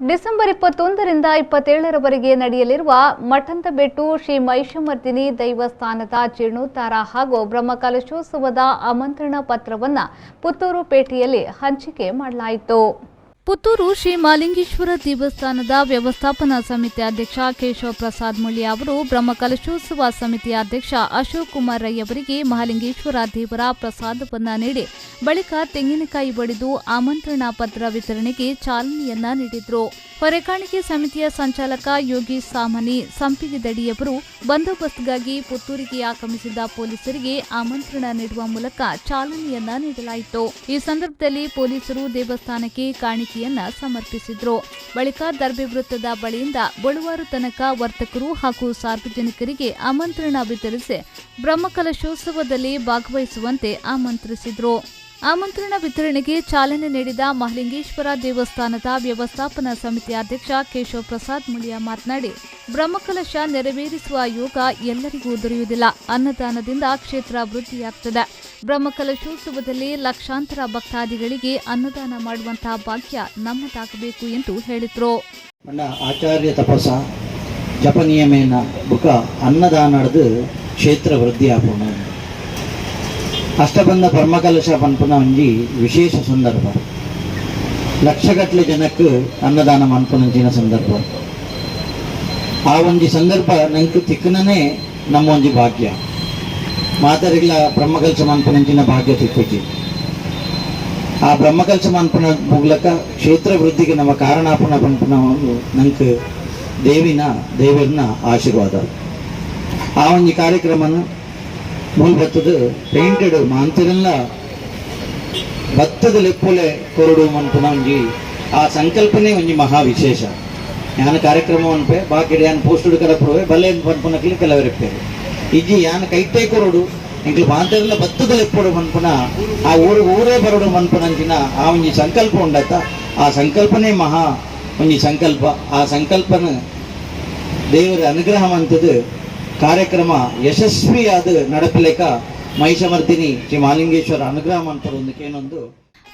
December 21ರಿಂದ 27ರವರೆಗೆ ನಡೆಯಲಿರುವ ಮಠಂತಬೆಟ್ಟು ಶ್ರೀ ಮಹಿಷಮರ್ದಿನಿ ದೈವಸ್ಥಾನದ ಜೀರ್ಣೋದ್ಧಾರ ಹಾಗೂ ಬ್ರಹ್ಮಕಲಶೋತ್ಸವದ ಆಮಂತ್ರಣ ಪತ್ರವನ್ನು ಪುತ್ತೂರು ಪೇಟೆಯಲ್ಲಿ ಹಂಚಿಕೆ ಮಾಡಲಾಯಿತು. ಪುತ್ತೂರು ಶ್ರೀ ಮಹಾಲಿಂಗೇಶ್ವರ ದೇವಸ್ಥಾನದ ವ್ಯವಸ್ಥಾಪನಾ ಸಮಿತಿ ಅಧ್ಯಕ್ಷ ಕೇಶವ ಪ್ರಸಾದ್ ಮುಳ್ಳಿ ಅವರು ಬ್ರಹ್ಮಕಲಶೋತ್ಸವ ಸಮಿತಿಯ ಅಧ್ಯಕ್ಷ ಅಶೋಕ್ ಕುಮಾರ್ ರೈ ಅವರಿಗೆ ಮಹಾಲಿಂಗೇಶ್ವರ ದೇವರ ಪ್ರಸಾದವನ್ನ ನೀಡಿ ಬಳಿಕ ತೆಂಗಿನಕಾಯಿ ಬಡಿದು ಆಮಂತ್ರಣ ಪತ್ರ ವಿತರಣೆಗೆ ಚಾಲನೆಯನ್ನ ನೀಡಿದರು. ಹೊರೆಕಾಣಿಕೆ ಸಮಿತಿಯ ಸಂಚಾಲಕ ಯೋಗೀಶ್ ಸಾಮಾನಿ ಸಂಪಿಗೆದಡಿಯವರು ಬಂದೋಬಸ್ತ್ಗಾಗಿ ಪುತ್ತೂರಿಗೆ ಆಗಮಿಸಿದ್ದ ಪೊಲೀಸರಿಗೆ ಆಮಂತ್ರಣ ನೀಡುವ ಮೂಲಕ ಚಾಲನೆಯನ್ನ ನೀಡಲಾಯಿತು. ಈ ಸಂದರ್ಭದಲ್ಲಿ ಪೊಲೀಸರು ದೇವಸ್ಥಾನಕ್ಕೆ ಕಾಣಿಕೆಯನ್ನ ಸಮರ್ಪಿಸಿದ್ರು. ಬಳಿಕ ದರ್ಬೆ ವೃತ್ತದ ಬಳಿಯಿಂದ ಬಳುವಾರು ತನಕ ವರ್ತಕರು ಹಾಗೂ ಸಾರ್ವಜನಿಕರಿಗೆ ಆಮಂತ್ರಣ ವಿತರಿಸಿ ಬ್ರಹ್ಮಕಲಶೋತ್ಸವದಲ್ಲಿ ಭಾಗವಹಿಸುವಂತೆ ಆಮಂತ್ರಿಸಿದ್ರು. ಆಮಂತ್ರಣ ವಿತರಣೆಗೆ ಚಾಲನೆ ನೀಡಿದ ಮಹಾಲಿಂಗೇಶ್ವರ ದೇವಸ್ಥಾನದ ವ್ಯವಸ್ಥಾಪನಾ ಸಮಿತಿ ಅಧ್ಯಕ್ಷ ಕೇಶವ ಪ್ರಸಾದ್ ಮುಳಿಯ ಮಾತನಾಡಿ, ಬ್ರಹ್ಮಕಲಶ ನೆರವೇರಿಸುವ ಯೋಗ ಎಲ್ಲರಿಗೂ ದೊರೆಯುವುದಿಲ್ಲ. ಅನ್ನದಾನದಿಂದ ಕ್ಷೇತ್ರ ವೃದ್ಧಿಯಾಗುತ್ತದೆ. ಬ್ರಹ್ಮಕಲಶೋತ್ಸವದಲ್ಲಿ ಲಕ್ಷಾಂತರ ಭಕ್ತಾದಿಗಳಿಗೆ ಅನ್ನದಾನ ಮಾಡುವಂತಹ ಭಾಗ್ಯ ನಮ್ಮದಾಗಬೇಕು ಎಂದು ಹೇಳಿದರು. ಆಚಾರ್ಯ ತಪಸ ಜಪನಿಯಮೇನ ಬುಕ ಅನ್ನದಾನದ ಕ್ಷೇತ್ರ ವೃದ್ಧಿಯಾಗೋಣ. ಅಷ್ಟಬಂಧ ಬ್ರಹ್ಮಕಲಶ ಪನ್ಪುನ ಒಂಜಿ ವಿಶೇಷ ಸಂದರ್ಭ. ಲಕ್ಷಗಟ್ಟಲೆ ಜನಕ್ಕೆ ಅನ್ನದಾನ ಮನ್ಪುನಂಚಿನ ಸಂದರ್ಭ. ಆ ಒಂಜಿ ಸಂದರ್ಭ ನಂಗೆ ತಿಕ್ಕನೇ ನಮ್ಮ ಒಂಜಿ ಭಾಗ್ಯ. ಮಾತರಿಗಳ ಬ್ರಹ್ಮಕಲಶ ಮನ್ಪುನಂಚಿನ ಭಾಗ್ಯ ತಿಕ್ಕುಜಿ. ಆ ಬ್ರಹ್ಮಕಲಶ ಮನ್ಪುನ ಮೂಲಕ ಕ್ಷೇತ್ರ ವೃದ್ಧಿಗೆ ನಮ್ಮ ಕಾರಣಾಪನ ಪನ್ಪುನ ನಂಗೆ ದೇವರನ್ನ ಆಶೀರ್ವಾದ. ಆ ಒಂಜಿ ಕಾರ್ಯಕ್ರಮನ ಮೂಲ ಭತ್ತದ ಪೇಂಟೆಡ್ ಮಾಂತಿರಲ್ಲ ಭತ್ತದ ಲೆಪ್ಪೊಲೆ ಕೊರಡು ಮನ್ಪುನ ಒಂಜಿ ಆ ಸಂಕಲ್ಪನೆ ಒಂಜಿ ಮಹಾ ವಿಶೇಷ. ಯಾನ ಕಾರ್ಯಕ್ರಮ ಅನ್ಪೆ ಬಾಕಿ ಯಾನ ಪೋಸ್ಟುಡು ಕರಪುವೆ ಬಲ್ಲೆ ಪನ್ಪುನಕ್ಲಿ ಕೆಲವರಿಪ್ಪೇರು ಇಜ್ಜಿ ಯಾನ ಕೈಟೇ ಕೊರಡು ಎಂಕ್ಲು ಮಾಂತಿರಲ್ಲ ಭತ್ತದ ಲೆಪ್ಪೊಡು ಮನ್ಪುನ ಆ ಊರೇ ಬರಡು ಮನ್ಪುನಂಚಿನ ಆ ಒಂಜಿ ಸಂಕಲ್ಪ ಉಂಡತ್ತ. ಆ ಸಂಕಲ್ಪನೆ ಮಹಾ ಒಂಜಿ ಸಂಕಲ್ಪ. ಆ ಸಂಕಲ್ಪನ ದೇವರ ಅನುಗ್ರಹ ಅಂತದ್ದು ಕಾರ್ಯಕ್ರಮ ಯಶಸ್ವಿಯಾದ ನಡಪಲೇಕ ಮಹಿಷಮರ್ದಿನಿ ಶ್ರೀ ಮಹಾಲಿಂಗೇಶ್ವರ ಅನುಗ್ರಹ ಮಂತ್ರೊಂದಕ್ಕೇನೊಂದು.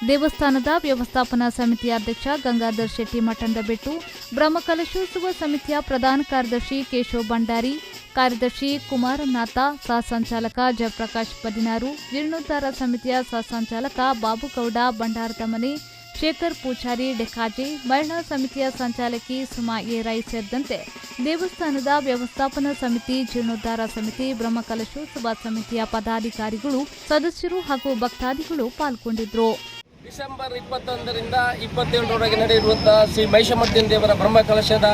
ದೇವಸ್ಥಾನದ ವ್ಯವಸ್ಥಾಪನಾ ಸಮಿತಿಯ ಅಧ್ಯಕ್ಷ ಗಂಗಾಧರ್ ಶೆಟ್ಟಿ ಮಠಂತಬೆಟ್ಟು, ಬ್ರಹ್ಮಕಲಶೋತ್ಸವ ಸಮಿತಿಯ ಪ್ರಧಾನ ಕಾರ್ಯದರ್ಶಿ ಕೇಶವ್ ಭಂಡಾರಿ, ಕಾರ್ಯದರ್ಶಿ ಕುಮಾರನಾಥ, ಸಹ ಸಂಚಾಲಕ ಜಯಪ್ರಕಾಶ್ ಪದಿನಾರು, ಜೀರ್ಣೋದ್ಧಾರ ಸಮಿತಿಯ ಸಹ ಸಂಚಾಲಕ ಬಾಬುಗೌಡ ಭಂಡಾರದ ಮನೆ, ಶೇಖರ್ ಪೂಜಾರಿ ಡೆಕಾಜೆ, ಮಹಿಳಾ ಸಮಿತಿಯ ಸಂಚಾಲಕಿ ಸುಮಾ ಎ ರೈ ಸೇರಿದಂತೆ ದೇವಸ್ಥಾನದ ವ್ಯವಸ್ಥಾಪನಾ ಸಮಿತಿ, ಜೀರ್ಣೋದ್ಧಾರ ಸಮಿತಿ, ಬ್ರಹ್ಮಕಲಶೋತ್ಸವ ಸಮಿತಿಯ ಪದಾಧಿಕಾರಿಗಳು, ಸದಸ್ಯರು ಹಾಗೂ ಭಕ್ತಾದಿಗಳು ಪಾಲ್ಗೊಂಡಿದ್ದರು. ಡಿಸೆಂಬರ್ 21ರಿಂದ 27ರವರೆಗೆ ನಡೆಯುವಂತಹ ಶ್ರೀ ಮಹಿಷಮರ್ದಿನಿ ದೇವರ ಬ್ರಹ್ಮಕಲಶದ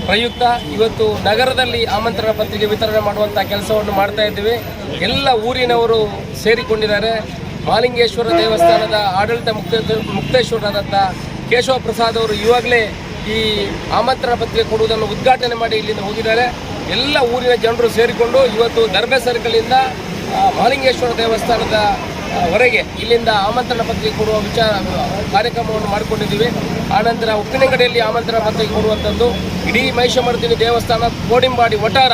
ಪ್ರಯುಕ್ತ ಇವತ್ತು ನಗರದಲ್ಲಿ ಆಮಂತ್ರಣ ಪತ್ರಿಕೆ ವಿತರಣೆ ಮಾಡುವಂತಹ ಕೆಲಸವನ್ನು ಮಾಡ್ತಾ ಇದ್ದೀವಿ. ಎಲ್ಲ ಊರಿನವರು ಸೇರಿಕೊಂಡಿದ್ದಾರೆ. ಮಹಾಲಿಂಗೇಶ್ವರ ದೇವಸ್ಥಾನದ ಆಡಳಿತ ಮುಕ್ತೇಶ್ವರರಾದಂಥ ಕೇಶವ ಪ್ರಸಾದ್ ಅವರು ಇವಾಗಲೇ ಈ ಆಮಂತ್ರಣ ಪತ್ರಿಕೆ ಕೊಡುವುದನ್ನು ಉದ್ಘಾಟನೆ ಮಾಡಿ ಇಲ್ಲಿಂದ ಹೋಗಿದ್ದಾರೆ. ಎಲ್ಲ ಊರಿನ ಜನರು ಸೇರಿಕೊಂಡು ಇವತ್ತು ದರ್ಬೆ ಸರ್ಕಲಿಂದ ಮಹಾಲಿಂಗೇಶ್ವರ ದೇವಸ್ಥಾನದ ವರೆಗೆ ಇಲ್ಲಿಂದ ಆಮಂತ್ರಣ ಪತ್ರಿಕೆ ಕೊಡುವ ಕಾರ್ಯಕ್ರಮವನ್ನು ಮಾಡಿಕೊಂಡಿದ್ದೀವಿ. ಆನಂತರ ಉಪ್ಪಿನಂಗಡಿಯಲ್ಲಿ ಆಮಂತ್ರಣ ಪತ್ರಿಕೆ ಕೊಡುವಂಥದ್ದು. ಇಡೀ ಮಹಿಷಮರ್ದಿನಿ ದೇವಸ್ಥಾನ ಕೋಡಿಂಬಾಡಿ ವಟಾರ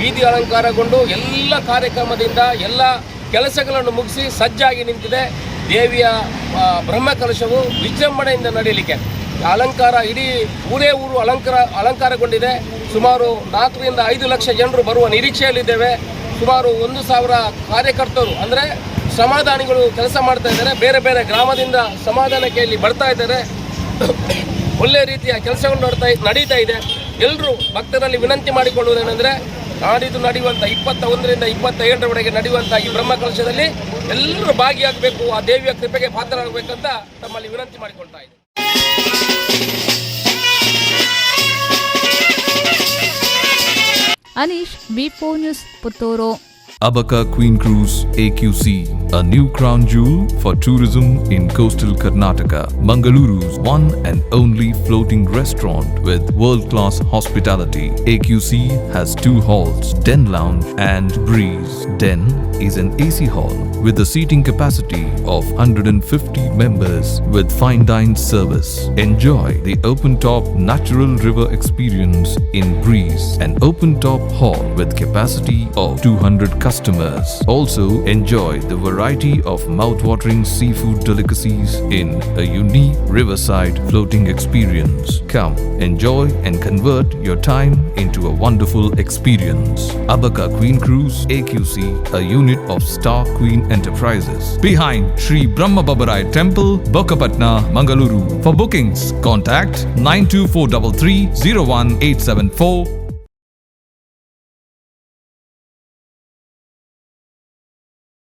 ಬೀದಿ ಅಲಂಕಾರಗೊಂಡು ಎಲ್ಲ ಕಾರ್ಯಕ್ರಮದಿಂದ ಎಲ್ಲ ಕೆಲಸಗಳನ್ನು ಮುಗಿಸಿ ಸಜ್ಜಾಗಿ ನಿಂತಿದೆ. ದೇವಿಯ ಬ್ರಹ್ಮಕಲಶವು ವಿಜೃಂಭಣೆಯಿಂದ ನಡೆಯಲಿಕ್ಕೆ ಅಲಂಕಾರ ಇಡೀ ಊರೇ ಊರು ಅಲಂಕಾರಗೊಂಡಿದೆ. ಸುಮಾರು 4ರಿಂದ 5 ಲಕ್ಷ ಜನರು ಬರುವ ನಿರೀಕ್ಷೆಯಲ್ಲಿದ್ದೇವೆ. ಸುಮಾರು 1,000 ಕಾರ್ಯಕರ್ತರು ಅಂದರೆ ಸಮಾಧಾನಿಗಳು ಕೆಲಸ ಮಾಡ್ತಾ ಇದ್ದಾರೆ. ಬೇರೆ ಬೇರೆ ಗ್ರಾಮದಿಂದ ಸಮಾಧಾನಕ್ಕೆ ಇಲ್ಲಿ ಬರ್ತಾ ಇದ್ದಾರೆ. ಒಳ್ಳೆಯ ರೀತಿಯ ಕೆಲಸಗಳು ನಡೀತಾ ಇದೆ. ಎಲ್ಲರೂ ಭಕ್ತರಲ್ಲಿ ವಿನಂತಿ ಮಾಡಿಕೊಳ್ಳುವುದೇನೆಂದರೆ ನಾಡಿದ್ದು ನಡೆಯುವಂಥ 21ರಿಂದ 27ರವರೆಗೆ ನಡೆಯುವಂಥ ಈ ಬ್ರಹ್ಮಕಲಶದಲ್ಲಿ ಎಲ್ಲರೂ ಭಾಗಿಯಾಗಬೇಕು, ಆ ದೇವಿಯ ಕೃಪೆಗೆ ಪಾತ್ರರಾಗಬೇಕಂತ ತಮ್ಮಲ್ಲಿ ವಿನಂತಿ ಮಾಡಿಕೊಳ್ತಾ ಇದ್ದಾರೆ. ಅನೀಶ್, ವಿ4 news, Puttur. Abaka Queen Cruise AQC, a new crown jewel for tourism in coastal Karnataka. Mangaluru's one and only floating restaurant with world-class hospitality. AQC has 2 halls, Den Lounge and Breeze. Den is an AC hall with a seating capacity of 150 members with fine dine service. Enjoy the open-top natural river experience in Breeze, an open-top hall with capacity of 200 customers. Also enjoy the variety of mouth-watering seafood delicacies in a unique riverside floating experience. Come, enjoy and convert your time into a wonderful experience. Abaka Queen Cruise AQC, a unit of Star Queen Enterprises, behind Sri Brahma Babarai Temple, Bokapatna, Mangaluru. For bookings, contact 92433 01874